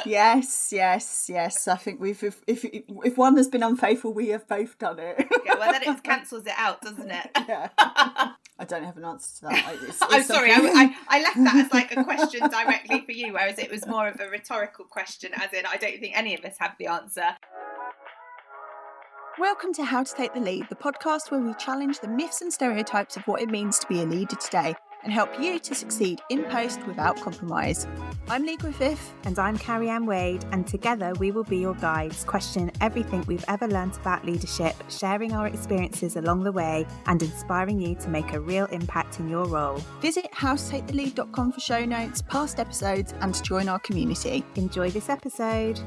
Yes. I think if one has been unfaithful, we have both done it. Yeah, well, then it cancels it out, doesn't it? Yeah. I don't have an answer to that. I'm sorry, I left that as like a question directly for you, whereas it was more of a rhetorical question, as in I don't think any of us have the answer. Welcome to How to Take the Lead, the podcast where we challenge the myths and stereotypes of what it means to be a leader today and help you to succeed in post without compromise. I'm Lee Griffith. And I'm Carrie-Anne Wade, and together we will be your guides, questioning everything we've ever learnt about leadership, sharing our experiences along the way, and inspiring you to make a real impact in your role. Visit howtotakethelead.com for show notes, past episodes, and to join our community. Enjoy this episode.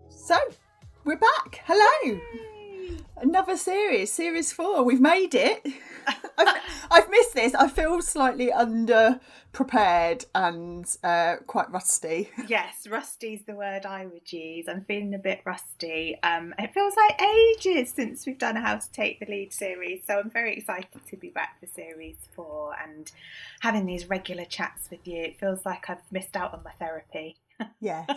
So, we're back. Hello. Yay. Another series 4. We've made it. I've missed this. I feel slightly under-prepared and quite rusty. Yes, rusty's the word I would use. I'm feeling a bit rusty. It feels like ages since we've done a How to Take the Lead series, so I'm very excited to be back for series 4 and having these regular chats with you. It feels like I've missed out on my therapy. Yes.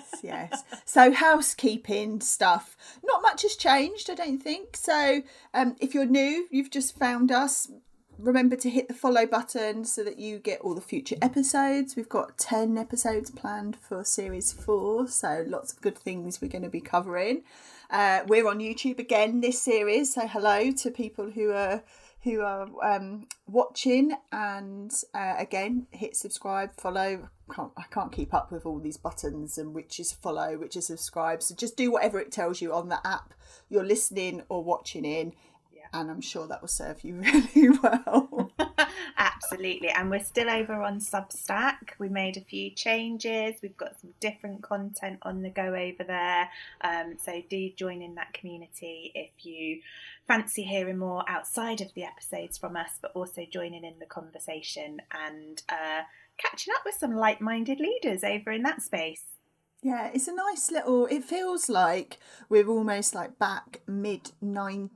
So housekeeping stuff. Not much has changed, I don't think. So if you're new, you've just found us, remember to hit the follow button so that you get all the future episodes. We've got 10 episodes planned for series 4, so lots of good things we're going to be covering. We're on YouTube again this series, so hello to people who are watching, and again, hit subscribe, follow. I can't keep up with all these buttons and which is follow, which is subscribe, so just do whatever it tells you on the app you're listening or watching in, and I'm sure that will serve you really well. Absolutely. And we're still over on Substack. We made a few changes. We've got some different content on the go over there. So do join in that community if you fancy hearing more outside of the episodes from us, but also joining in the conversation and catching up with some like-minded leaders over in that space. Yeah, it's a nice little, it feels like we're almost like back mid-90s,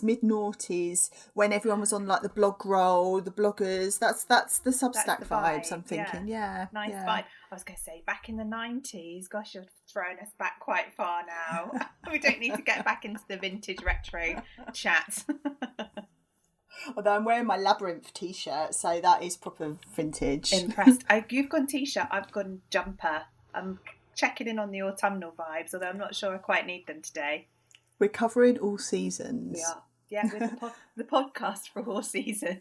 mid-noughties, when everyone was on like the blog roll, the bloggers. That's the Substack vibes, I'm thinking. Yeah. Nice vibe. I was going to say, back in the 90s, gosh, you're throwing us back quite far now. We don't need to get back into the vintage retro chat. Although I'm wearing my Labyrinth t-shirt, so that is proper vintage. Impressed. You've gone t-shirt, I've gone jumper. I'm checking in on the autumnal vibes, although I'm not sure I quite need them today. We're covering all seasons. We are. Yeah, with the podcast for all seasons.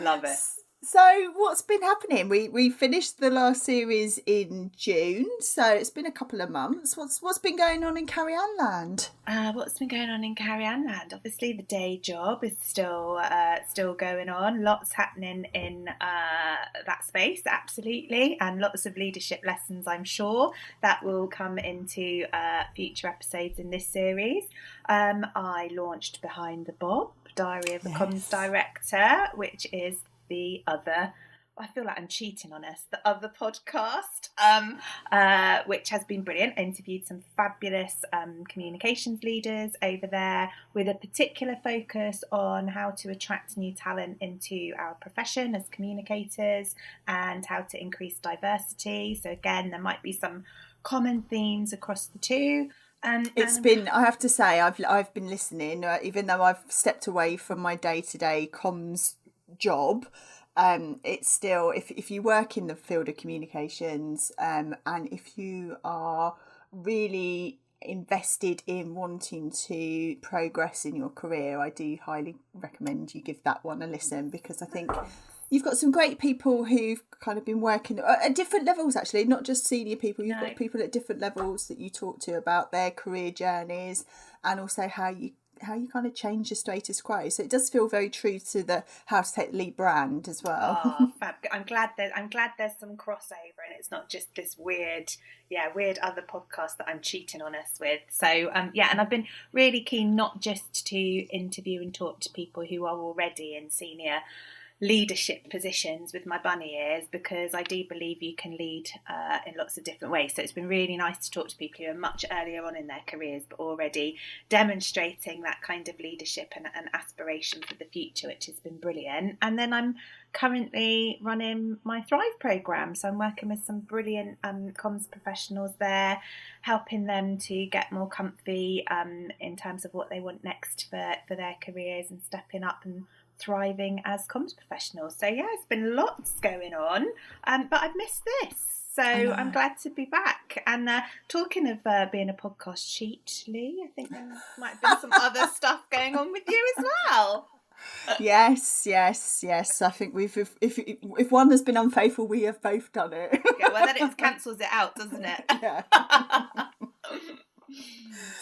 Love it. So what's been happening? We finished the last series in June, so it's been a couple of months. What's been going on in Carrie-Anne land? What's been going on in Carrie-Anne land? Obviously, the day job is still going on. Lots happening in that space, absolutely, and lots of leadership lessons, I'm sure, that will come into future episodes in this series. I launched Behind the Bob, Diary of a Comms Director, which is the other, I feel like I'm cheating on us, the other podcast, which has been brilliant. I interviewed some fabulous communications leaders over there with a particular focus on how to attract new talent into our profession as communicators and how to increase diversity. So again, there might be some common themes across the two. It's been, I have to say, I've been listening, even though I've stepped away from my day-to-day comms job. It's still, if you work in the field of communications, and if you are really invested in wanting to progress in your career, I do highly recommend you give that one a listen, because I think you've got some great people who've kind of been working at different levels, actually, not just senior people. You've got people at different levels that you talk to about their career journeys and also how you kind of change the status quo. So it does feel very true to the How to Take the Lead brand as well. Oh, fab. I'm glad there's some crossover and it's not just this weird other podcast that I'm cheating on us with. So and I've been really keen not just to interview and talk to people who are already in senior leadership positions with my bunny ears, because I do believe you can lead in lots of different ways. So it's been really nice to talk to people who are much earlier on in their careers but already demonstrating that kind of leadership and aspiration for the future, which has been brilliant. And then I'm currently running my Thrive programme, so I'm working with some brilliant comms professionals there, helping them to get more comfy in terms of what they want next for their careers and stepping up and thriving as comms professionals. So yeah, it's been lots going on, but I've missed this, so I'm glad to be back. And talking of being a podcast cheat, Lee, I think there might have been some other stuff going on with you as well. Yes. I think if one has been unfaithful, we have both done it. Okay, well then it cancels it out, doesn't it? Yeah.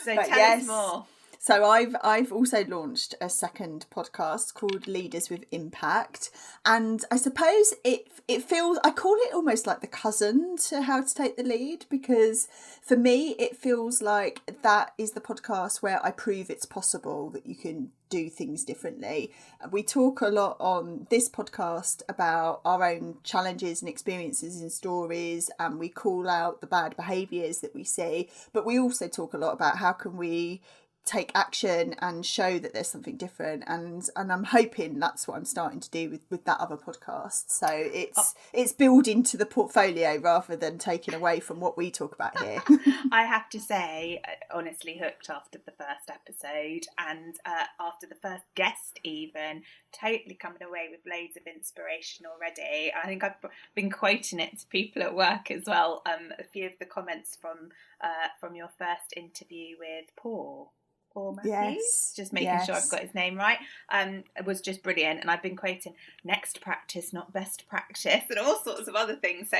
So tell us more. So I've also launched a second podcast called Leaders with Impact, and I suppose it feels, I call it almost like the cousin to How to Take the Lead, because for me it feels like that is the podcast where I prove it's possible that you can do things differently. We talk a lot on this podcast about our own challenges and experiences and stories, and we call out the bad behaviours that we see, but we also talk a lot about how can we take action and show that there's something different, and I'm hoping that's what I'm starting to do with that other podcast. So it's built into the portfolio rather than taken away from what we talk about here. I have to say, honestly hooked after the first episode, and after the first guest even, totally coming away with loads of inspiration already. I think I've been quoting it to people at work as well. A few of the comments from your first interview with Paul Matthews, yes, just making sure I've got his name right, it was just brilliant. And I've been quoting next practice, not best practice, and all sorts of other things. So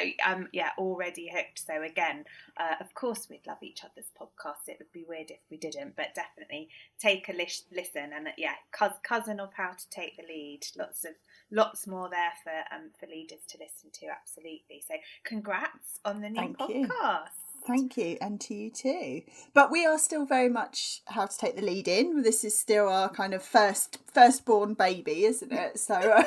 yeah, already hooked. So again, of course we'd love each other's podcasts. It would be weird if we didn't, but definitely take a listen. And yeah, cousin of How to Take the Lead. Lots more there for leaders to listen to. Absolutely. So congrats on the new podcast. Thank you, and to you too. But we are still very much How to Take the Lead in. This is still our kind of firstborn baby, isn't it? So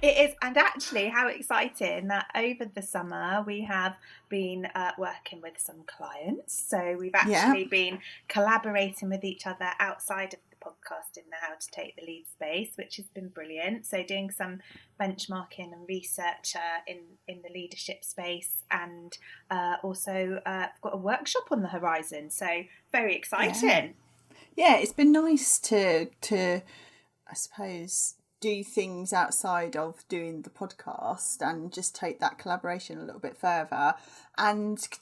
it is, and actually, how exciting that over the summer we have been working with some clients. So we've actually been collaborating with each other outside of the podcast in the How to Take the Lead space, which has been brilliant. So doing some benchmarking and research in the leadership space, and also I've got a workshop on the horizon, so very exciting. Yeah, it's been nice to I suppose do things outside of doing the podcast and just take that collaboration a little bit further,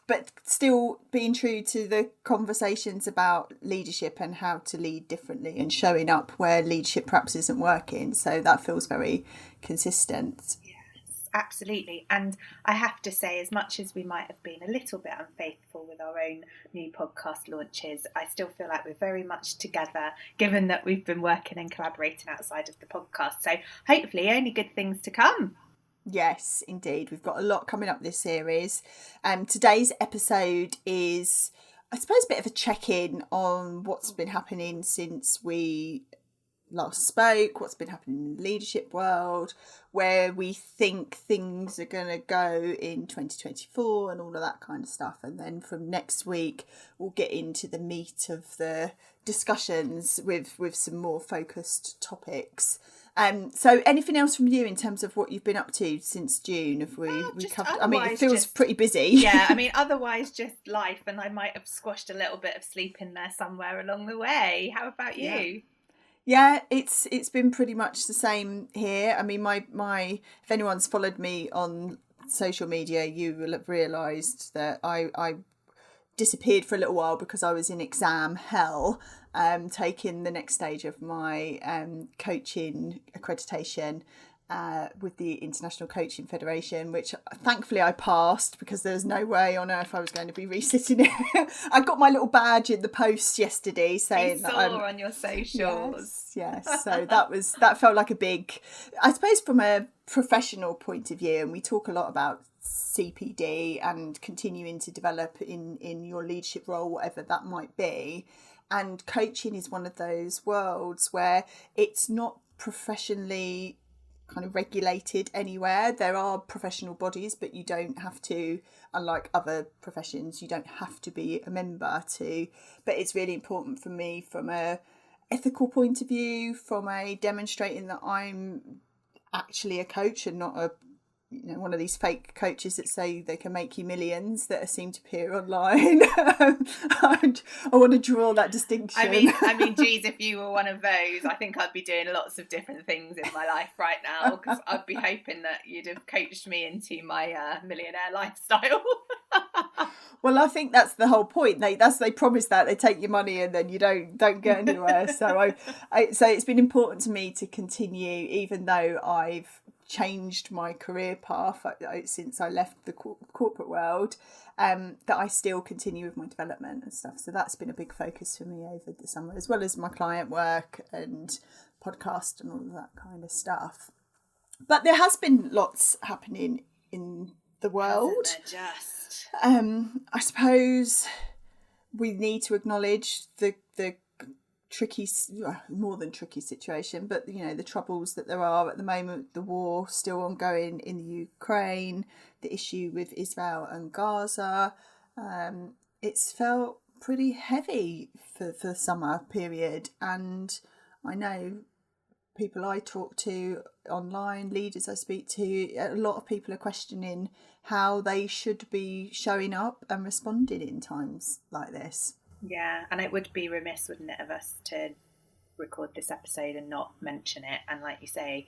but still being true to the conversations about leadership and how to lead differently and showing up where leadership perhaps isn't working. So that feels very consistent. Absolutely. And I have to say, as much as we might have been a little bit unfaithful with our own new podcast launches, I still feel like we're very much together, given that we've been working and collaborating outside of the podcast. So hopefully only good things to come. Yes, indeed. We've got a lot coming up this series. Today's episode is, I suppose, a bit of a check-in on what's been happening since we last spoke, what's been happening in the leadership world, where we think things are going to go in 2024 and all of that kind of stuff. And then from next week we'll get into the meat of the discussions with some more focused topics. So anything else from you in terms of what you've been up to since June? Have we covered? I mean, it feels pretty busy. Yeah, I mean, otherwise just life, and I might have squashed a little bit of sleep in there somewhere along the way. How about you? Yeah, it's been pretty much the same here. I mean, my if anyone's followed me on social media, you will have realised that I disappeared for a little while because I was in exam hell, taking the next stage of my coaching accreditation with the International Coaching Federation, which thankfully I passed, because there's no way on earth I was going to be resitting it. I got my little badge in the post yesterday saying that I'm on your socials. Yes. So that felt like a big, I suppose, from a professional point of view, and we talk a lot about CPD and continuing to develop in your leadership role, whatever that might be. And coaching is one of those worlds where it's not professionally kind of regulated anywhere. There are professional bodies, but you don't have to, unlike other professions, you don't have to be a member to. But it's really important for me from a ethical point of view, from a demonstrating that I'm actually a coach and not a one of these fake coaches that say they can make you millions that seem to appear online. I want to draw that distinction. I mean, geez, if you were one of those, I think I'd be doing lots of different things in my life right now, because I'd be hoping that you'd have coached me into my millionaire lifestyle. Well, I think that's the whole point. They promise that they take your money and then you don't get anywhere. So so it's been important to me to continue, even though I've changed my career path since I left the corporate world, that I still continue with my development and stuff. So that's been a big focus for me over the summer, as well as my client work and podcast and all of that kind of stuff. But there has been lots happening in the world. I suppose we need to acknowledge the tricky, more than tricky situation, but the troubles that there are at the moment, the war still ongoing in the Ukraine, the issue with Israel and Gaza. It's felt pretty heavy for the summer period, and I know people I talk to online, leaders I speak to, a lot of people are questioning how they should be showing up and responding in times like this. Yeah, and it would be remiss, wouldn't it, of us to record this episode and not mention it. And like you say,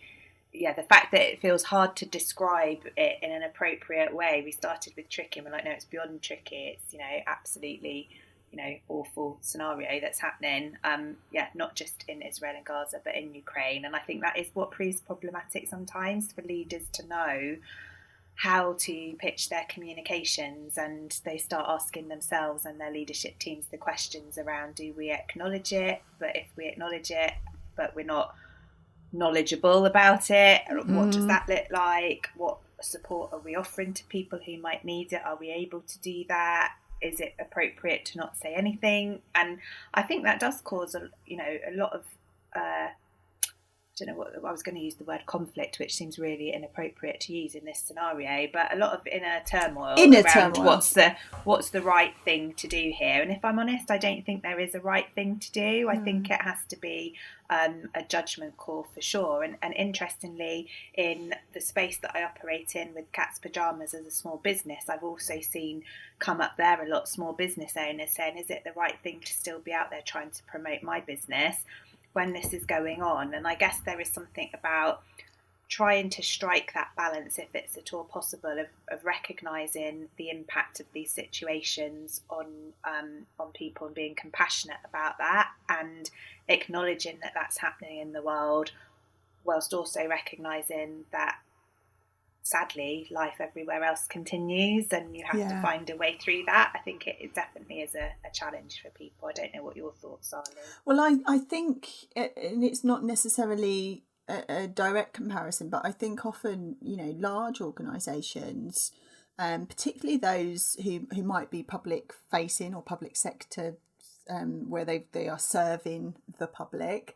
yeah, the fact that it feels hard to describe it in an appropriate way. We started with tricky, and we're like, no, it's beyond tricky. It's, absolutely, awful scenario that's happening. Not just in Israel and Gaza, but in Ukraine. And I think that is what proves problematic sometimes for leaders to know how to pitch their communications, and they start asking themselves and their leadership teams the questions around, do we acknowledge it? But if we acknowledge it, but we're not knowledgeable about it, what does that look like? What support are we offering to people who might need it? Are we able to do that? Is it appropriate to not say anything? And I think that does cause a lot of I don't know what I was going to use the word conflict, which seems really inappropriate to use in this scenario, but a lot of inner turmoil around what's the right thing to do here. And if I'm honest, I don't think there is a right thing to do. I think it has to be a judgment call for sure. And interestingly, in the space that I operate in with Cat's Pajamas as a small business, I've also seen come up there a lot small business owners saying, is it the right thing to still be out there trying to promote my business when this is going on? And I guess there is something about trying to strike that balance, if it's at all possible, of recognising the impact of these situations on people and being compassionate about that, and acknowledging that that's happening in the world, whilst also recognising that sadly life everywhere else continues and you have to find a way through that. I think it definitely is a challenge for people. I don't know what your thoughts are, Liz. Well, I think, and it's not necessarily a direct comparison, but I think often, large organisations, particularly those who might be public facing or public sector, where they are serving the public,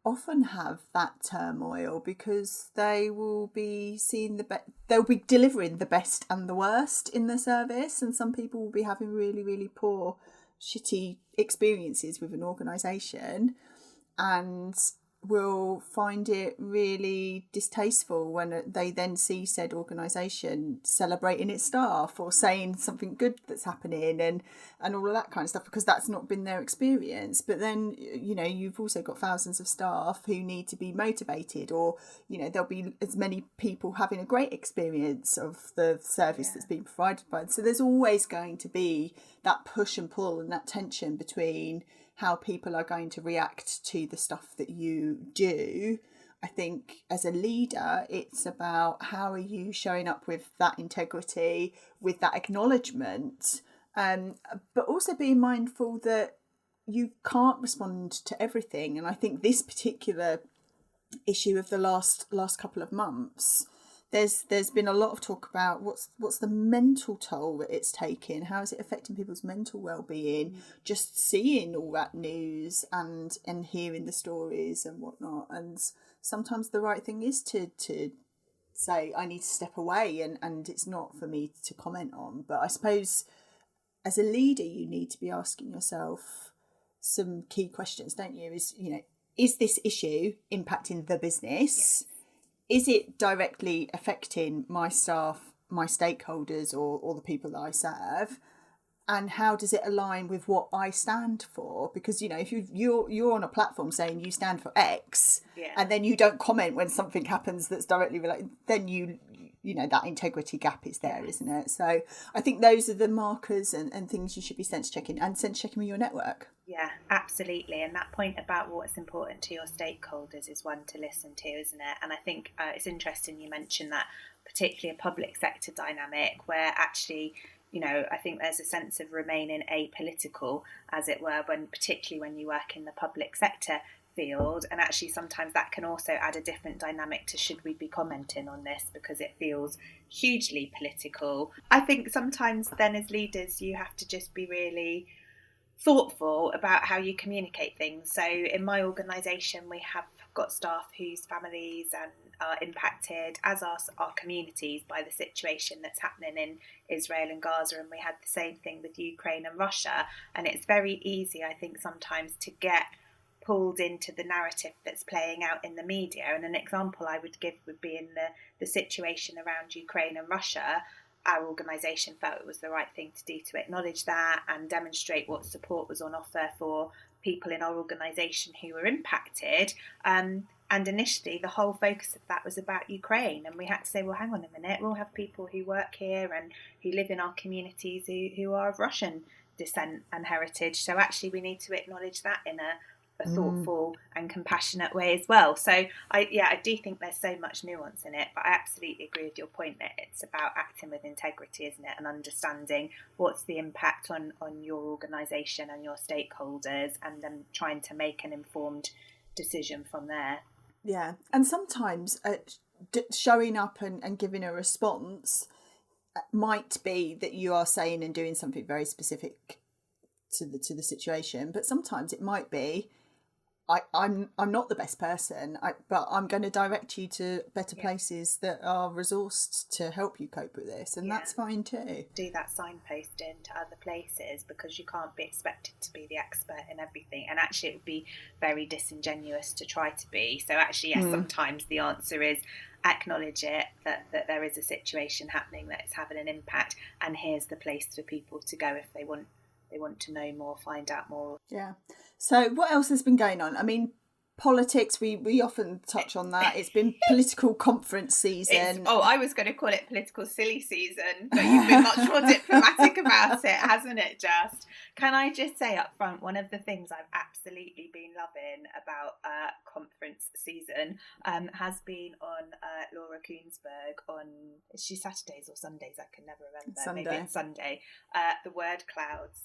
often have that turmoil because they will be seeing they'll be delivering the best and the worst in the service, and some people will be having really, really poor, shitty experiences with an organisation and will find it really distasteful when they then see said organisation celebrating its staff or saying something good that's happening and all of that kind of stuff, because that's not been their experience. But then, you've also got thousands of staff who need to be motivated, or, there'll be as many people having a great experience of the service that's being provided by them. So there's always going to be that push and pull and that tension between how people are going to react to the stuff that you do. I think as a leader, it's about how are you showing up with that integrity, with that acknowledgement, but also being mindful that you can't respond to everything. And I think this particular issue of the last couple of months, there's been a lot of talk about what's the mental toll that it's taking. How is it affecting people's mental well-being? Just seeing all that news and hearing the stories and whatnot. And sometimes the right thing is to say, I need to step away, and it's not for me to comment on. But I suppose as a leader, you need to be asking yourself some key questions, don't you? Is this issue impacting the business? Is it directly affecting my staff, my stakeholders, or the people that I serve? And how does it align with what I stand for? Because, if you're on a platform saying you stand for X, and then you don't comment when something happens that's directly related, then that integrity gap is there, isn't it? So I think those are the markers and things you should be sense checking with your network. Yeah, absolutely. And that point about what's important to your stakeholders is one to listen to, isn't it? And I think it's interesting you mentioned that, particularly a public sector dynamic where actually, I think there's a sense of remaining apolitical, as it were, particularly when you work in the public sector field. And actually sometimes that can also add a different dynamic to should we be commenting on this, because it feels hugely political. I think sometimes then as leaders you have to just be really thoughtful about how you communicate things. So in my organisation we have got staff whose families are impacted, as are our communities, by the situation that's happening in Israel and Gaza, and we had the same thing with Ukraine and Russia. And it's very easy, I think, sometimes to get pulled into the narrative that's playing out in the media. And an example I would give would be in the situation around Ukraine and Russia. Our organisation felt it was the right thing to do to acknowledge that and demonstrate what support was on offer for people in our organisation who were impacted. And initially the whole focus of that was about Ukraine, and we had to say, well, hang on a minute, we'll have people who work here and who live in our communities who are of Russian descent and heritage. So actually we need to acknowledge that in a thoughtful and compassionate way as well. So I do think there's so much nuance in it, but I absolutely agree with your point that it's about acting with integrity, isn't it, and understanding what's the impact on your organisation and your stakeholders, and then trying to make an informed decision from there. Yeah, and sometimes showing up and giving a response might be that you are saying and doing something very specific to the situation, but sometimes it might be, I'm not the best person, but I'm going to direct you to better places that are resourced to help you cope with this, and that's fine too. Do that signposting to other places, because you can't be expected to be the expert in everything, and actually it would be very disingenuous to try to be. So actually, yes, sometimes the answer is acknowledge it, that there is a situation happening that is having an impact, and here's the place for people to go if they want to know more, find out more. Yeah. So what else has been going on? I mean, politics, we often touch on that. It's been political conference season. I was going to call it political silly season, but you've been much more diplomatic about it, hasn't it, Just? Can I just say up front, one of the things I've absolutely been loving about conference season has been on Laura Kuenssberg on, is she Saturdays or Sundays? I can never remember. Sunday. Maybe it's Sunday. The word clouds.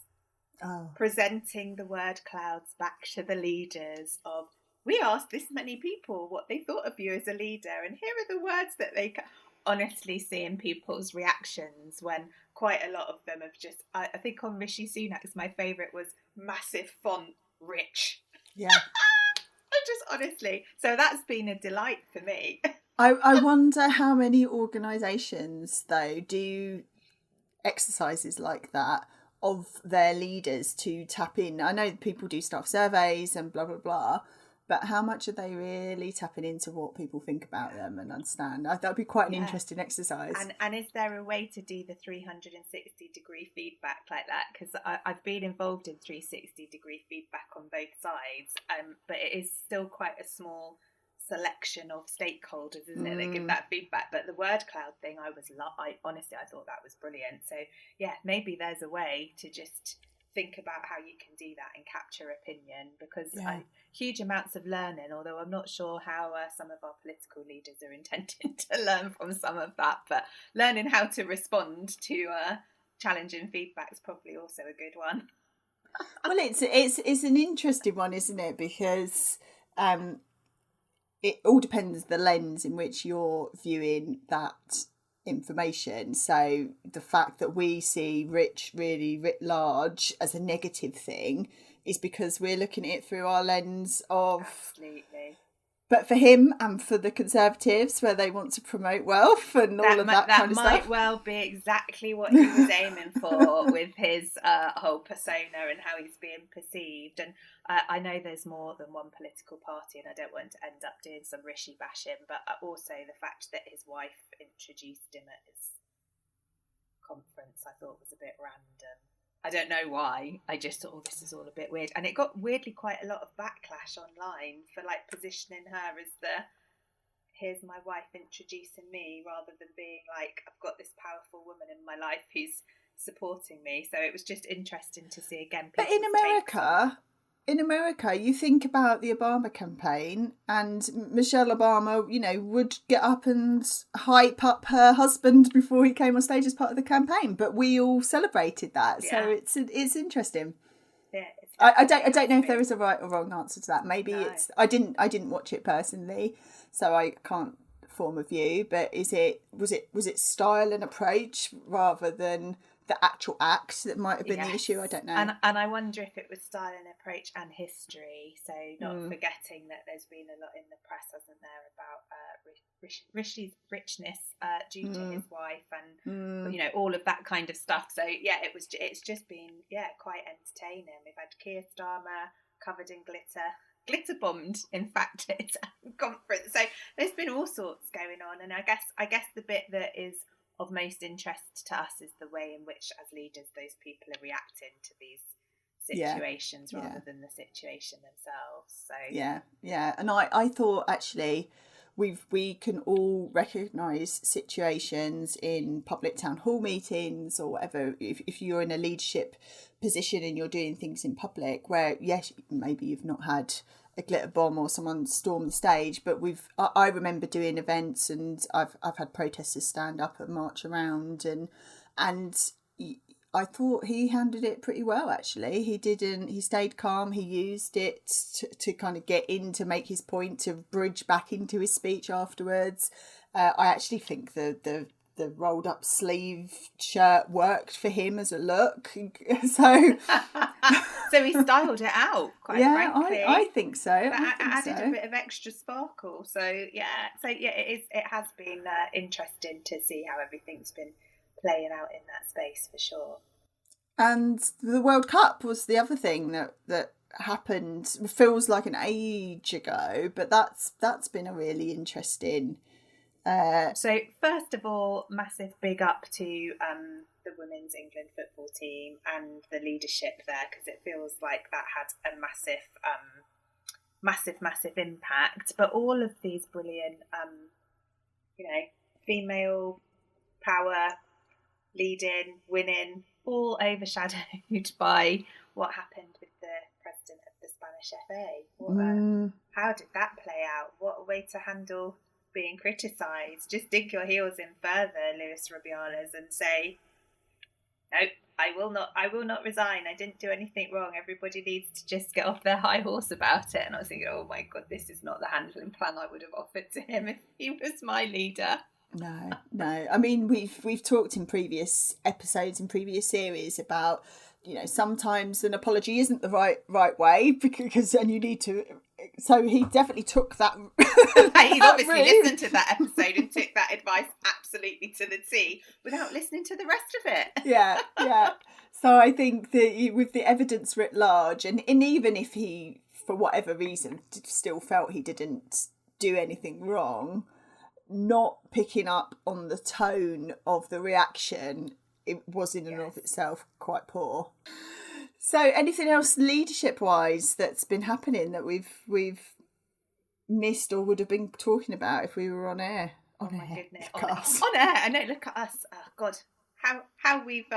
Presenting the word clouds back to the leaders of, we asked this many people what they thought of you as a leader, and here are the words that they honestly seeing people's reactions when quite a lot of them have just, I think on Rishi Sunak's, my favourite was massive font rich. Yeah. Just honestly, so that's been a delight for me. I wonder how many organisations though do exercises like that of their leaders to tap in. I know people do staff surveys and blah blah blah, but how much are they really tapping into what people think about them and understand? That would be quite an interesting exercise. And is there a way to do the 360 degree feedback like that? Because I've been involved in 360 degree feedback on both sides, but it is still quite a small selection of stakeholders, isn't it, that give that feedback. But the word cloud thing, I honestly thought that was brilliant. So yeah, maybe there's a way to just think about how you can do that and capture opinion, because huge amounts of learning, although I'm not sure how some of our political leaders are intending to learn from some of that, but learning how to respond to challenging feedback is probably also a good one. Well, it's an interesting one, isn't it, because it all depends the lens in which you're viewing that information. So the fact that we see rich really writ large as a negative thing is because we're looking at it through our lens of... Absolutely. But for him and for the Conservatives, where they want to promote wealth and all of that kind of stuff. That might well be exactly what he was aiming for with his whole persona and how he's being perceived. And I know there's more than one political party, and I don't want to end up doing some Rishi bashing, but also the fact that his wife introduced him at his conference I thought was a bit random. I don't know why. I just thought, oh, this is all a bit weird. And it got weirdly quite a lot of backlash online for like positioning her as the, here's my wife introducing me, rather than being like, I've got this powerful woman in my life who's supporting me. So it was just interesting to see again. But in America, you think about the Obama campaign, and Michelle Obama, you know, would get up and hype up her husband before he came on stage as part of the campaign. But we all celebrated that, so it's interesting. Yeah, I don't know if there is a right or wrong answer to that. Maybe No. I didn't watch it personally, so I can't form a view. But was it style and approach rather than the actual act that might have been the issue? I don't know. And I wonder if it was style and approach and history. So not forgetting that there's been a lot in the press, hasn't there, about Rishi's richness due to his wife and you know, all of that kind of stuff. So yeah, it's just been quite entertaining. We've had Keir Starmer covered in glitter bombed, in fact, at a conference. So there's been all sorts going on, and I guess the bit that is of most interest to us is the way in which, as leaders, those people are reacting to these situations rather than the situation themselves. So yeah, and I thought actually we can all recognise situations in public town hall meetings or whatever, if you're in a leadership position and you're doing things in public where, yes, maybe you've not had a glitter bomb or someone storm the stage, but I remember doing events, and I've had protesters stand up and march around, and I thought he handled it pretty well, actually. He stayed calm. He used it to kind of get in, to make his point, to bridge back into his speech afterwards. I actually think the rolled up sleeve shirt worked for him as a look. So he styled it out, quite frankly. I think so. Added a bit of extra sparkle. So it has been interesting to see how everything's been playing out in that space, for sure. And the World Cup was the other thing that happened. It feels like an age ago, but that's been a really interesting. So first of all, massive big up to the women's England football team and the leadership there, because it feels like that had a massive impact. But all of these brilliant, female power, leading, winning, all overshadowed by what happened with the president of the Spanish FA. How did that play out? What a way to handle being criticised. Just dig your heels in further, Luis Rubiales, and say, no, I will not resign. I didn't do anything wrong. Everybody needs to just get off their high horse about it. And I was thinking, oh my God, this is not the handling plan I would have offered to him if he was my leader. No. I mean, we've talked in previous episodes, in previous series, about, you know, sometimes an apology isn't the right way, because then you need to. So he definitely took that. He's obviously listened to that episode and took that advice absolutely to the T without listening to the rest of it. Yeah. So I think that with the evidence writ large, and even if he, for whatever reason, still felt he didn't do anything wrong, not picking up on the tone of the reaction, it was in and of itself quite poor. So anything else leadership wise that's been happening that we've missed or would have been talking about if we were on air? Oh my goodness. On air. I know, look at us. Oh God. How we've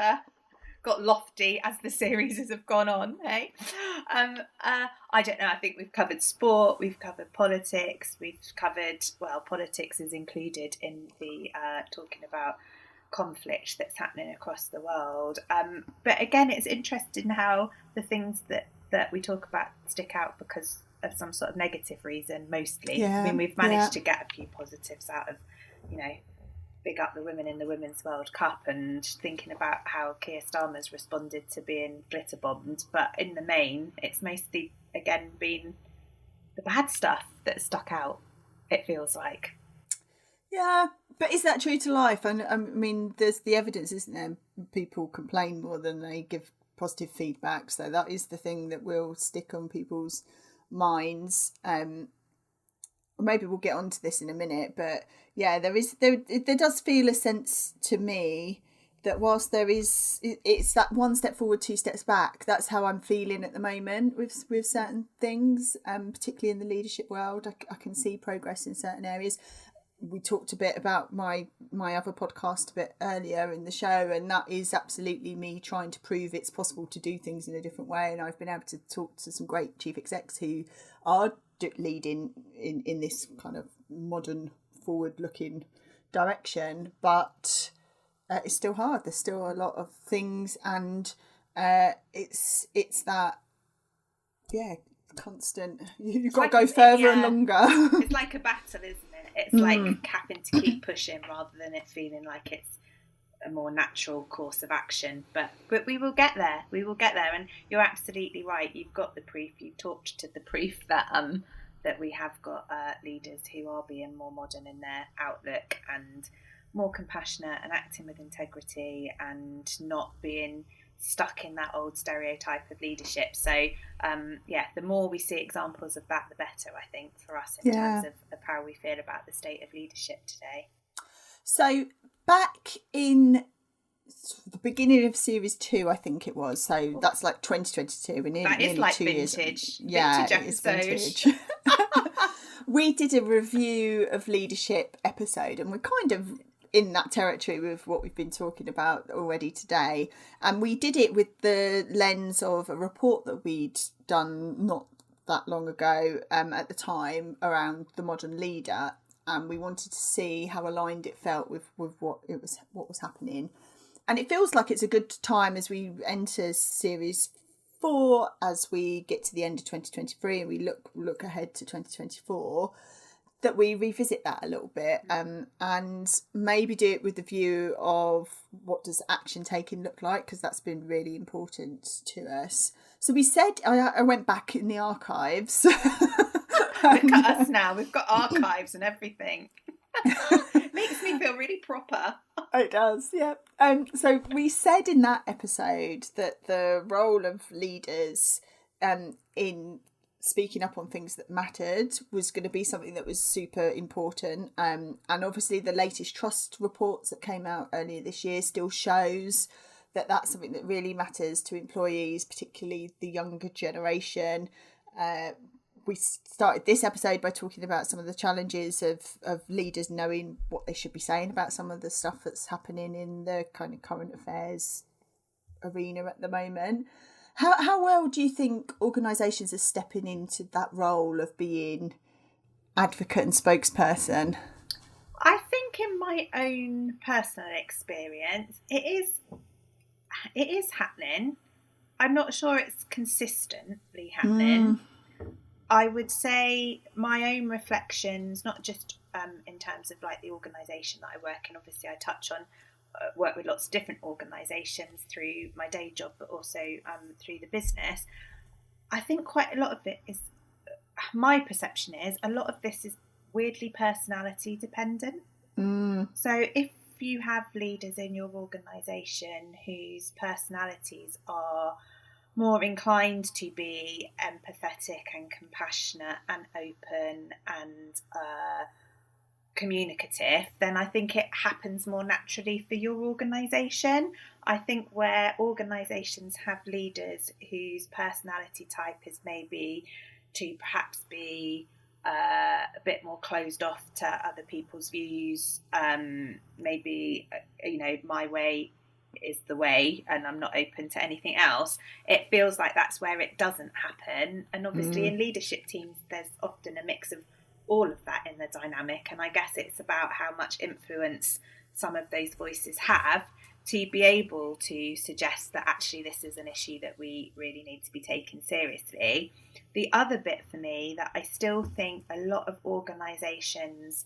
got lofty as the series have gone on, hey? I don't know. I think we've covered sport, we've covered politics, we've covered, well, politics is included in the talking about conflict that's happening across the world. But again, it's interesting how the things that we talk about stick out because of some sort of negative reason mostly. Yeah, I mean, we've managed to get a few positives out of, you know, big up the women in the Women's World Cup and thinking about how Keir Starmer's responded to being glitter bombed, but in the main it's mostly again been the bad stuff that stuck out, it feels like. Yeah, but is that true to life? And I mean, there's the evidence, isn't there? People complain more than they give positive feedback, so that is the thing that will stick on people's minds. Maybe we'll get onto this in a minute, but yeah, there does feel a sense to me that whilst it's that one step forward, two steps back. That's how I'm feeling at the moment with certain things, particularly in the leadership world. I can see progress in certain areas. We talked a bit about my other podcast a bit earlier in the show, and that is absolutely me trying to prove it's possible to do things in a different way. And I've been able to talk to some great chief execs who are leading in this kind of modern, forward-looking direction, but it's still hard. There's still a lot of things, and it's that constant. You've got to go further and longer. It's like a battle, isn't it? It's like having to keep pushing rather than it feeling like it's a more natural course of action. But we will get there. We will get there. And you're absolutely right. You've got the proof. You've talked to the proof that we have got leaders who are being more modern in their outlook and more compassionate and acting with integrity and not being stuck in that old stereotype of leadership. So the more we see examples of that, the better, I think, for us in terms of how we feel about the state of leadership today. So back in the beginning of series 2, I think it was, so that's like 2022, and nearly like 2 vintage, years. Yeah, vintage vintage. We did a review of leadership episode, and we're kind of in that territory with what we've been talking about already today, and we did it with the lens of a report that we'd done not that long ago at the time around the modern leader, and we wanted to see how aligned it felt with what was happening. And it feels like it's a good time as we enter series 4, as we get to the end of 2023 and we look ahead to 2024, that we revisit that a little bit, and maybe do it with the view of what does action taking look like, because that's been really important to us. So we said, I went back in the archives. Look at us now, we've got archives and everything. Makes me feel really proper. It does, yeah. So we said in that episode that the role of leaders in speaking up on things that mattered was going to be something that was super important, and obviously the latest trust reports that came out earlier this year still shows that that's something that really matters to employees, particularly the younger generation. We started this episode by talking about some of the challenges of leaders knowing what they should be saying about some of the stuff that's happening in the kind of current affairs arena at the moment. How well do you think organisations are stepping into that role of being advocate and spokesperson? I think in my own personal experience, it is happening. I'm not sure it's consistently happening. I would say my own reflections, not just in terms of like the organisation that I work in, obviously I touch on, work with lots of different organisations through my day job, but also through the business. I think quite a lot of it is, my perception is, a lot of this is weirdly personality dependent. So if you have leaders in your organisation whose personalities are more inclined to be empathetic and compassionate and open and communicative, then I think it happens more naturally for your organisation. I think where organisations have leaders whose personality type is maybe to perhaps be a bit more closed off to other people's views, maybe, my way is the way and I'm not open to anything else, it feels like that's where it doesn't happen. And obviously in leadership teams there's often a mix of all of that in the dynamic, and I guess it's about how much influence some of those voices have to be able to suggest that actually this is an issue that we really need to be taken seriously. The other bit for me that I still think a lot of organisations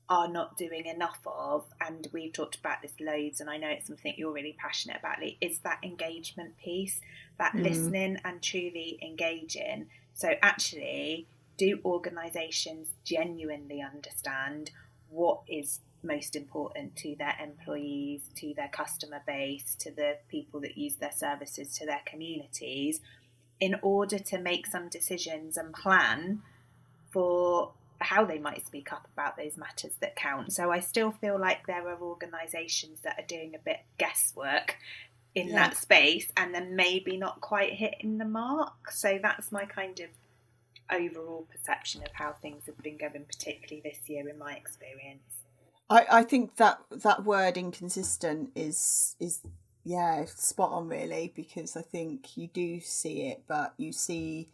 are not doing enough of, and we've talked about this loads, and I know it's something you're really passionate about, Lee, is that engagement piece, that listening and truly engaging. So actually, do organisations genuinely understand what is most important to their employees, to their customer base, to the people that use their services, to their communities, in order to make some decisions and plan for how they might speak up about those matters that count. So I still feel like there are organisations that are doing a bit guesswork in that space and then maybe not quite hitting the mark. So that's my kind of overall perception of how things have been going, particularly this year in my experience. I think that word inconsistent is spot on, really, because I think you do see it, but you see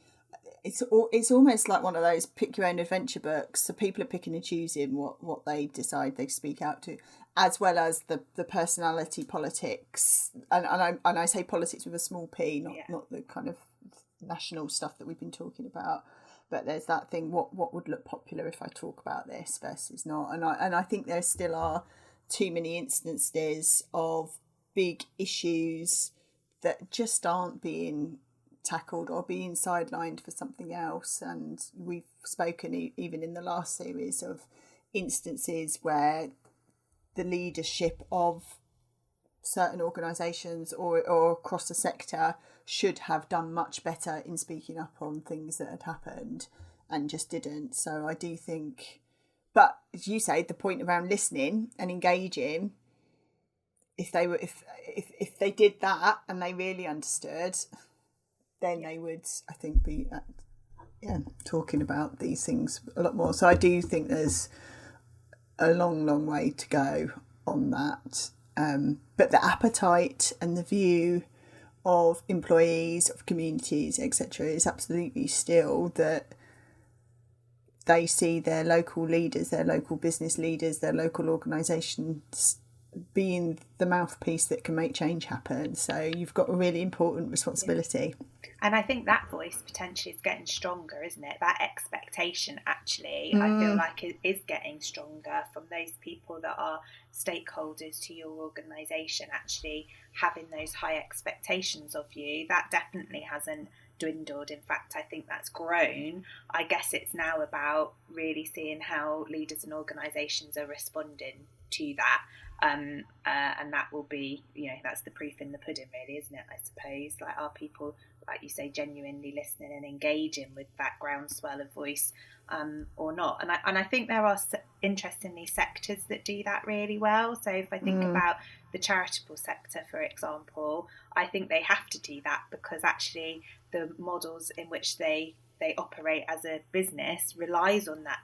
it's almost like one of those pick your own adventure books. So people are picking and choosing what they decide they speak out to, as well as the personality politics, and I say politics with a small p, not the kind of national stuff that we've been talking about. But there's that thing, what would look popular if I talk about this versus not, and I think there still are too many instances of big issues that just aren't being tackled or being sidelined for something else. And we've spoken even in the last series of instances where the leadership of certain organisations or across the sector should have done much better in speaking up on things that had happened and just didn't. So I do think, but as you say, the point around listening and engaging, if they did that and they really understood, then they would, I think, be talking about these things a lot more. So I do think there's a long way to go on that. But the appetite and the view of employees, of communities, etc., is absolutely still that they see their local leaders, their local business leaders, their local organisations being the mouthpiece that can make change happen. So you've got a really important responsibility. And I think that voice potentially is getting stronger, isn't it? That expectation, actually, I feel like it is getting stronger from those people that are stakeholders to your organisation, actually having those high expectations of you. That definitely hasn't dwindled. In fact, I think that's grown. I guess it's now about really seeing how leaders and organisations are responding to that. And that will be, that's the proof in the pudding, really, isn't it? I suppose, like, are people, like you say, genuinely listening and engaging with that groundswell of voice, or not? And I think there are, interestingly, sectors that do that really well. So if I think about the charitable sector, for example, I think they have to do that because actually the models in which they operate as a business relies on that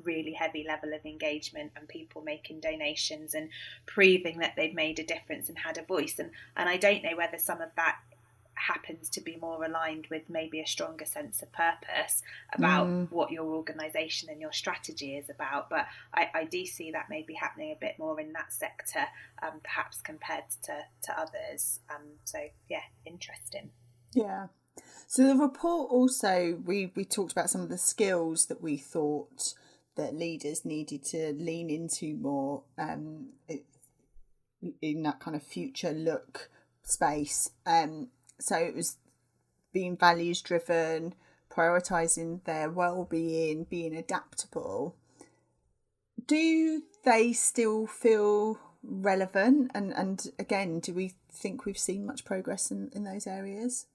really heavy level of engagement and people making donations and proving that they've made a difference and had a voice. And I don't know whether some of that happens to be more aligned with maybe a stronger sense of purpose about what your organisation and your strategy is about. But I do see that maybe happening a bit more in that sector, perhaps compared to others. So, yeah, interesting. Yeah. So the report also, we talked about some of the skills that we thought that leaders needed to lean into more in that kind of future look space. So it was being values driven, prioritising their well-being, being adaptable. Do they still feel relevant? And again, do we think we've seen much progress in those areas?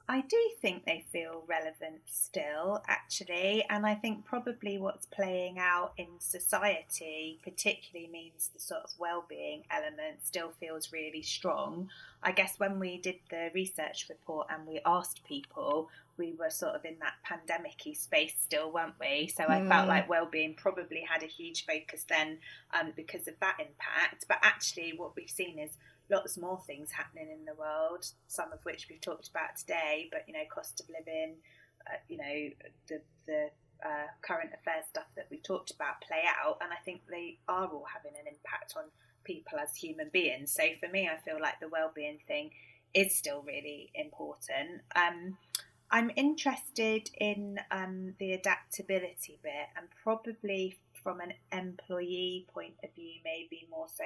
I do think they feel relevant still, actually, and I think probably what's playing out in society particularly means the sort of well-being element still feels really strong. I guess when we did the research report and we asked people, we were sort of in that pandemic-y space still, weren't we? So I felt like well-being probably had a huge focus then because of that impact. But actually what we've seen is lots more things happening in the world, some of which we've talked about today, but, cost of living, the current affairs stuff that we've talked about play out, and I think they are all having an impact on people as human beings. So for me, I feel like the well-being thing is still really important. I'm interested in the adaptability bit, and probably from an employee point of view, maybe more so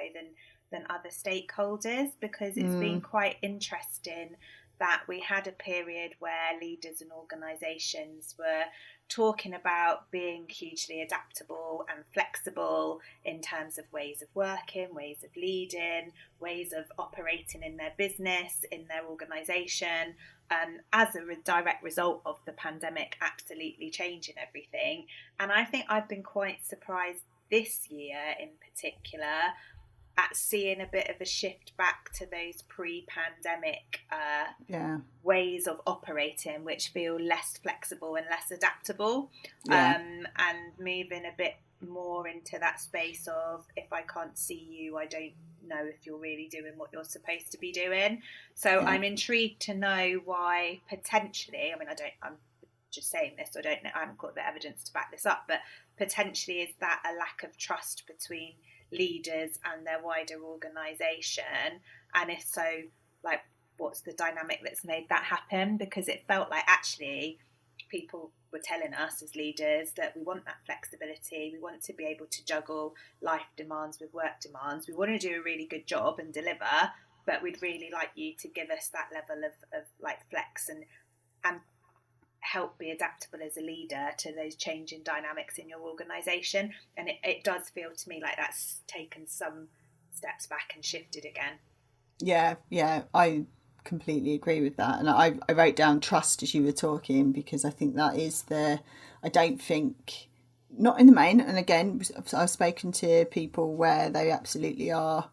than other stakeholders, because it's been quite interesting that we had a period where leaders and organisations were talking about being hugely adaptable and flexible in terms of ways of working, ways of leading, ways of operating in their business, in their organisation, as a direct result of the pandemic absolutely changing everything. And I think I've been quite surprised this year in particular at seeing a bit of a shift back to those pre-pandemic ways of operating, which feel less flexible and less adaptable, and moving a bit more into that space of, if I can't see you, I don't know if you're really doing what you're supposed to be doing. So I'm intrigued to know why potentially, I mean, I'm just saying this, I don't know, I haven't got the evidence to back this up, but potentially is that a lack of trust between leaders and their wider organisation? And if so, like, what's the dynamic that's made that happen? Because it felt like actually people were telling us as leaders that we want that flexibility, we want to be able to juggle life demands with work demands, we want to do a really good job and deliver, but we'd really like you to give us that level of like flex and help be adaptable as a leader to those changing dynamics in your organisation. And it does feel to me like that's taken some steps back and shifted again. Yeah, I completely agree with that. And I wrote down trust as you were talking, because I think that is I don't think, not in the main, and again, I've spoken to people where they absolutely are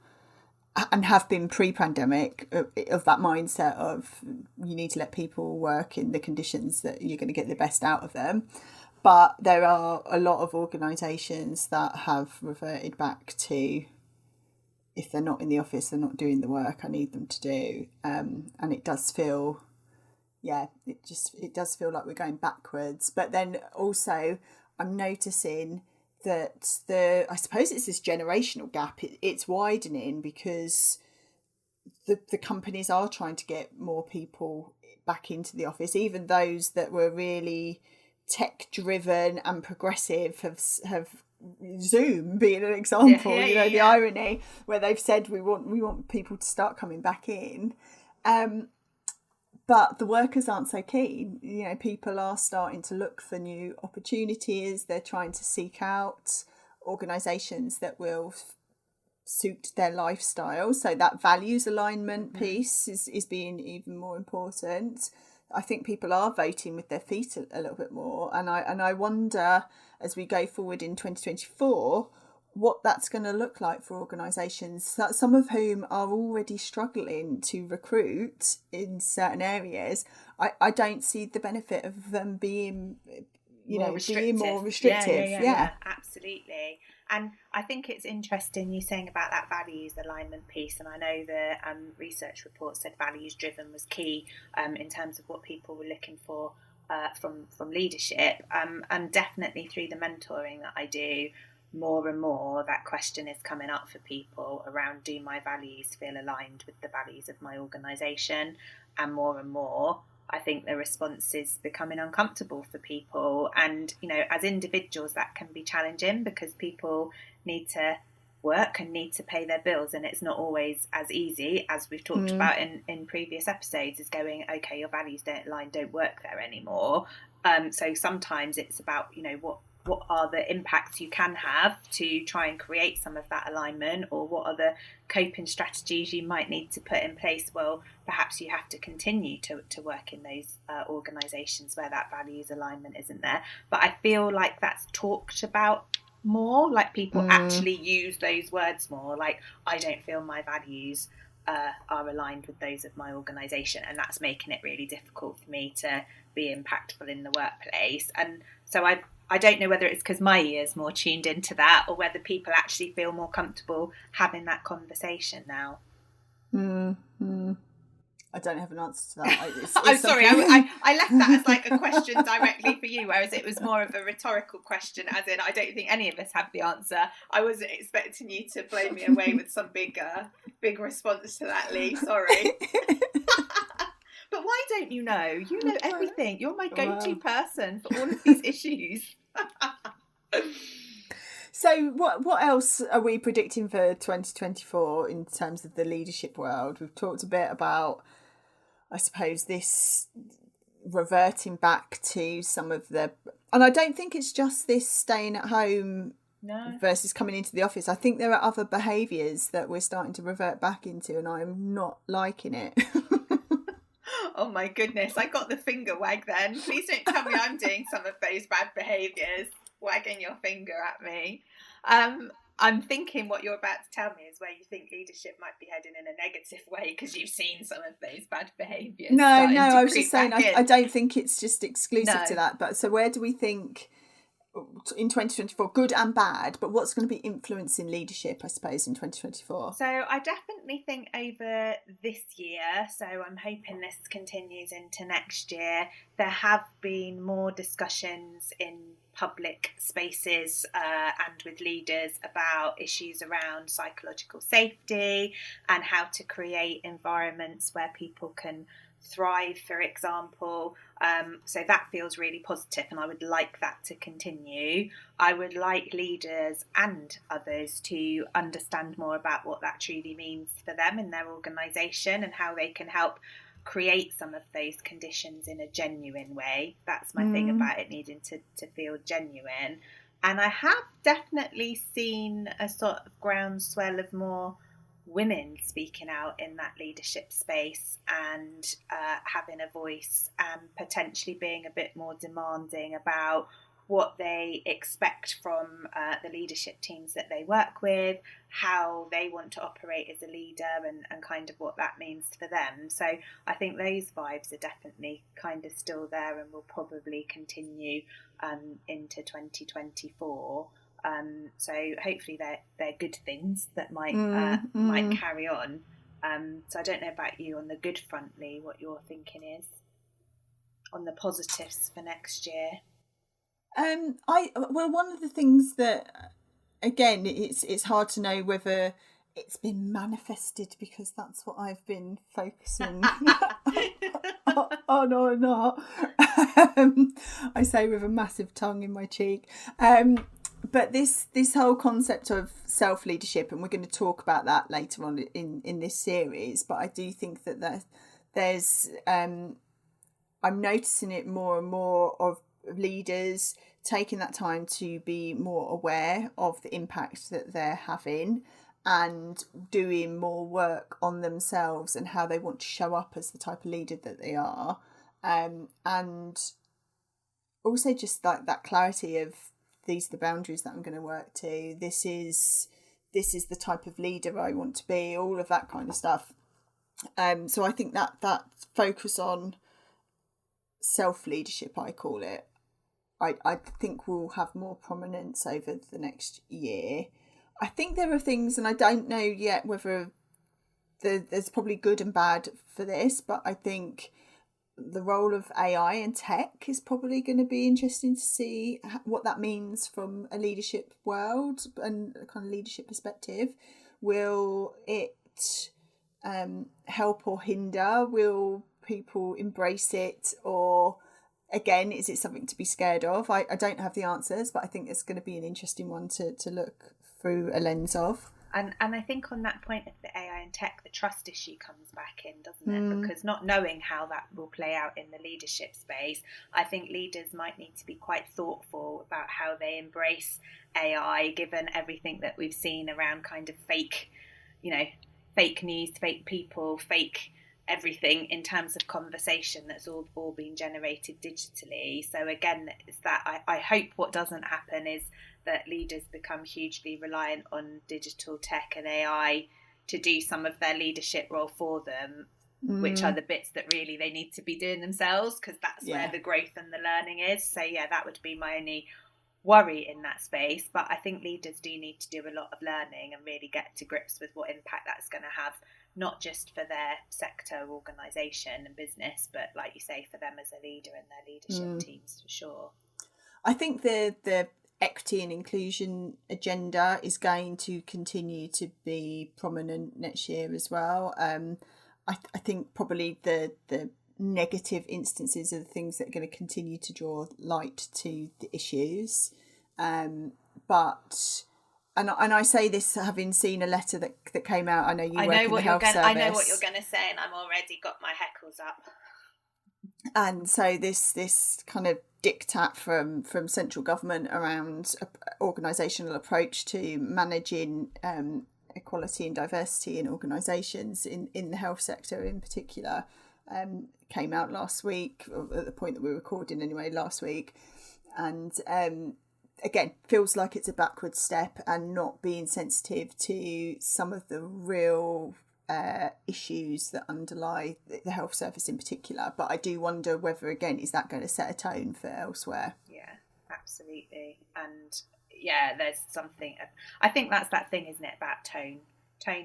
and have been pre-pandemic of that mindset of you need to let people work in the conditions that you're going to get the best out of them. But there are a lot of organisations that have reverted back to, if they're not in the office, they're not doing the work I need them to do. And it does feel, it does feel like we're going backwards. But then also I'm noticing that I suppose it's this generational gap. It's widening because the companies are trying to get more people back into the office. Even those that were really tech driven and progressive have Zoom being an example. The irony where they've said we want people to start coming back in. But the workers aren't so keen. People are starting to look for new opportunities. They're trying to seek out organisations that will suit their lifestyle. So that values alignment piece is being even more important. I think people are voting with their feet a little bit more. And I wonder, as we go forward in 2024, what that's going to look like for organisations, some of whom are already struggling to recruit in certain areas. I don't see the benefit of them being, more restrictive. Yeah, absolutely. And I think it's interesting you saying about that values alignment piece. And I know the research report said values driven was key in terms of what people were looking for from leadership. And definitely through the mentoring that I do, more and more that question is coming up for people around, do my values feel aligned with the values of my organisation? And more I think the response is becoming uncomfortable for people. And as individuals that can be challenging, because people need to work and need to pay their bills, and it's not always as easy as we've talked about in previous episodes, is going, okay, your values don't align, don't work there anymore. So sometimes it's about what are the impacts you can have to try and create some of that alignment, or what are the coping strategies you might need to put in place. Well, perhaps you have to continue to work in those organisations where that values alignment isn't there. But I feel like that's talked about more, like people actually use those words more, like, I don't feel my values are aligned with those of my organisation, and that's making it really difficult for me to be impactful in the workplace. And so I don't know whether it's because my ear's more tuned into that, or whether people actually feel more comfortable having that conversation now. I don't have an answer to that. I'm sorry, I left that as like a question directly for you, whereas it was more of a rhetorical question, as in I don't think any of us have the answer. I wasn't expecting you to blow me away with some big response to that, Lee. Sorry. But why don't you know? You know everything. You're my go-to person for all of these issues. So what else are we predicting for 2024 in terms of the leadership world? We've talked a bit about, I suppose, this reverting back to some of the... And I don't think it's just this staying at home versus coming into the office. I think there are other behaviours that we're starting to revert back into, and I'm not liking it. Oh my goodness, I got the finger wag then. Please don't tell me I'm doing some of those bad behaviours, wagging your finger at me. I'm thinking what you're about to tell me is where you think leadership might be heading in a negative way because you've seen some of those bad behaviours. No, I was just saying I don't think it's just exclusive to that. But so where do we think in 2024, good and bad, but what's going to be influencing leadership, I suppose, in 2024? So I definitely think over this year, so I'm hoping this continues into next year, there have been more discussions in public spaces and with leaders about issues around psychological safety and how to create environments where people can thrive, for example. So that feels really positive, and I would like that to continue. I would like leaders and others to understand more about what that truly means for them in their organisation and how they can help create some of those conditions in a genuine way. That's my thing about it needing to feel genuine. And I have definitely seen a sort of groundswell of more women speaking out in that leadership space and having a voice and potentially being a bit more demanding about what they expect from the leadership teams that they work with, how they want to operate as a leader and kind of what that means for them. So I think those vibes are definitely kind of still there and will probably continue into 2024. So hopefully they're good things that might carry on. So I don't know about you on the good front, Lee, what your thinking is on the positives for next year. One of the things that, again, it's hard to know whether it's been manifested because that's what I've been focusing on or not. I say with a massive tongue in my cheek. But this whole concept of self-leadership, and we're going to talk about that later on in this series, but I do think that there's I'm noticing it more and more of leaders taking that time to be more aware of the impact that they're having and doing more work on themselves and how they want to show up as the type of leader that they are, and also just like that clarity of these are the boundaries that I'm going to work to, this is the type of leader I want to be, all of that kind of stuff. So I think that focus on self-leadership, I call it, I think will have more prominence over the next year. I think there are things, and I don't know yet whether there's probably good and bad for this, but I think the role of AI and tech is probably going to be interesting to see what that means from a leadership world and a kind of leadership perspective. Will it help or hinder? Will people embrace it, or again, is it something to be scared of? I don't have the answers, but I think it's going to be an interesting one to look through a lens of. And I think on that point of the AI and tech, the trust issue comes back in, doesn't it? Because not knowing how that will play out in the leadership space, I think leaders might need to be quite thoughtful about how they embrace AI, given everything that we've seen around kind of fake news, fake people, fake everything in terms of conversation that's all being generated digitally. So again, it's that I hope what doesn't happen is that leaders become hugely reliant on digital tech and AI to do some of their leadership role for them, which are the bits that really they need to be doing themselves, because that's where the growth and the learning is. So yeah, that would be my only worry in that space. But I think leaders do need to do a lot of learning and really get to grips with what impact that's going to have not just for their sector, organisation and business, but like you say, for them as a leader and their leadership teams, for sure. I think the equity and inclusion agenda is going to continue to be prominent next year as well. I think probably the negative instances are the things that are going to continue to draw light to the issues. But I say this having seen a letter that came out. I know you work in the health service. I know what you're going to say, and I'm already got my heckles up. And so this kind of diktat from central government around organisational approach to managing equality and diversity in organisations in the health sector in particular came out last week, or at the point that we're recording anyway, last week. And again, feels like it's a backward step and not being sensitive to some of the real issues that underlie the health service in particular. But I do wonder whether, again, is that going to set a tone for elsewhere? Yeah, absolutely. And yeah, there's something, I think that's that thing, isn't it, about tone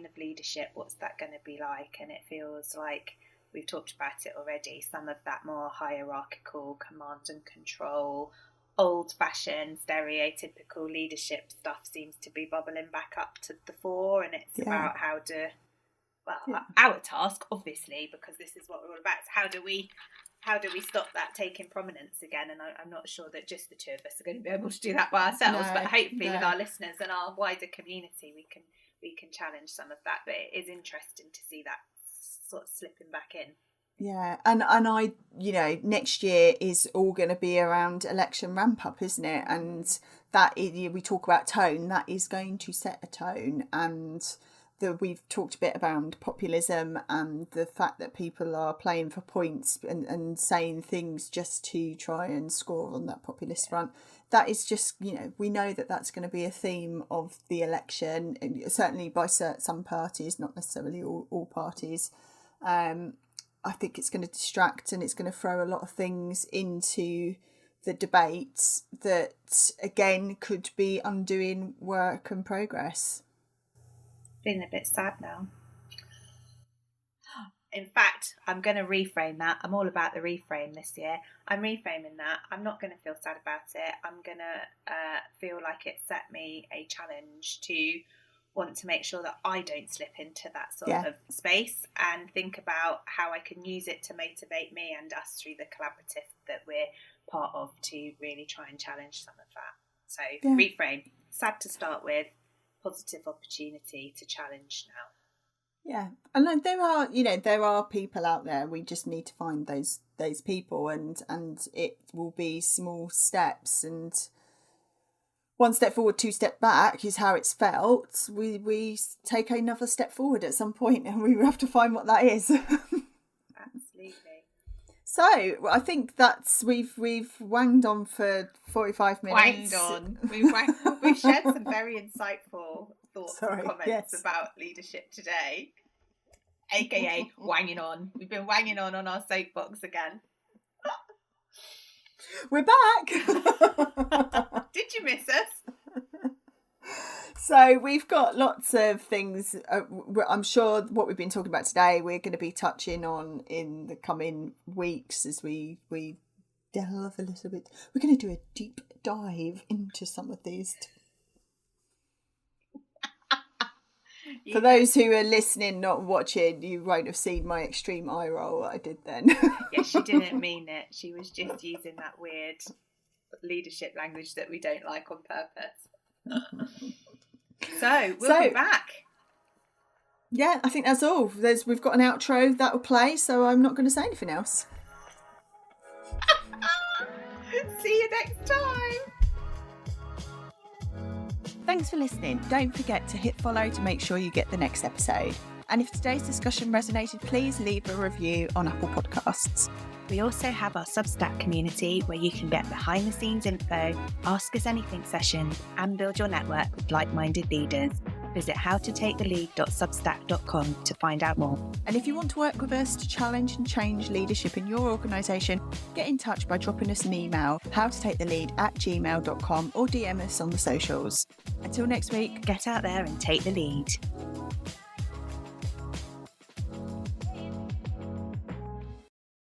of leadership. What's that going to be like? And it feels like we've talked about it already, some of that more hierarchical command and control, old-fashioned stereotypical leadership stuff seems to be bubbling back up to the fore. And it's about how to, our task, obviously, because this is what we're all about, is how do we stop that taking prominence again? And I'm not sure that just the two of us are going to be able to do that by ourselves, but hopefully with our listeners and our wider community we can challenge some of that. But it is interesting to see that sort of slipping back in. Yeah, and I, next year is all going to be around election ramp up, isn't it? And that we talk about tone, that is going to set a tone. And we've talked a bit around populism and the fact that people are playing for points and saying things just to try and score on that populist front. That is just, we know that that's going to be a theme of the election, certainly by some parties, not necessarily all parties. I think it's going to distract and it's going to throw a lot of things into the debate that, again, could be undoing work and progress. Feeling a bit sad now. In fact, I'm going to reframe that. I'm all about the reframe this year. I'm reframing that. I'm not going to feel sad about it. I'm going to feel like it set me a challenge to want to make sure that I don't slip into that sort of space, and think about how I can use it to motivate me and us through the collaborative that we're part of to really try and challenge some of that. So reframe, sad to start with, positive opportunity to challenge now. Yeah, and there are people out there. We just need to find those people, and it will be small steps, and one step forward, two step back is how it's felt. We take another step forward at some point, and we have to find what that is. Absolutely. So I think we've wanged on for 45 minutes. Wanged on. We've shared some very insightful thoughts and comments about leadership today, aka wanging on. We've been wanging on our soapbox again. We're back. Did you miss us? So we've got lots of things. I'm sure what we've been talking about today, we're going to be touching on in the coming weeks as we delve a little bit. We're going to do a deep dive into some of these. For those who are listening, not watching, you won't have seen my extreme eye roll that I did then. Yeah, she didn't mean it. She was just using that weird leadership language that we don't like on purpose. So we'll be back. Yeah, I think that's all. We've got an outro that will play, so I'm not going to say anything else. See you next time. Thanks for listening. Don't forget to hit follow to make sure you get the next episode. And if today's discussion resonated, please leave a review on Apple Podcasts. We also have our Substack community where you can get behind the scenes info, ask us anything sessions, and build your network with like-minded leaders. Visit howtotake.substack.com to find out more. And if you want to work with us to challenge and change leadership in your organisation, get in touch by dropping us an email, howtotakethelead@gmail.com, or DM us on the socials. Until next week, get out there and take the lead.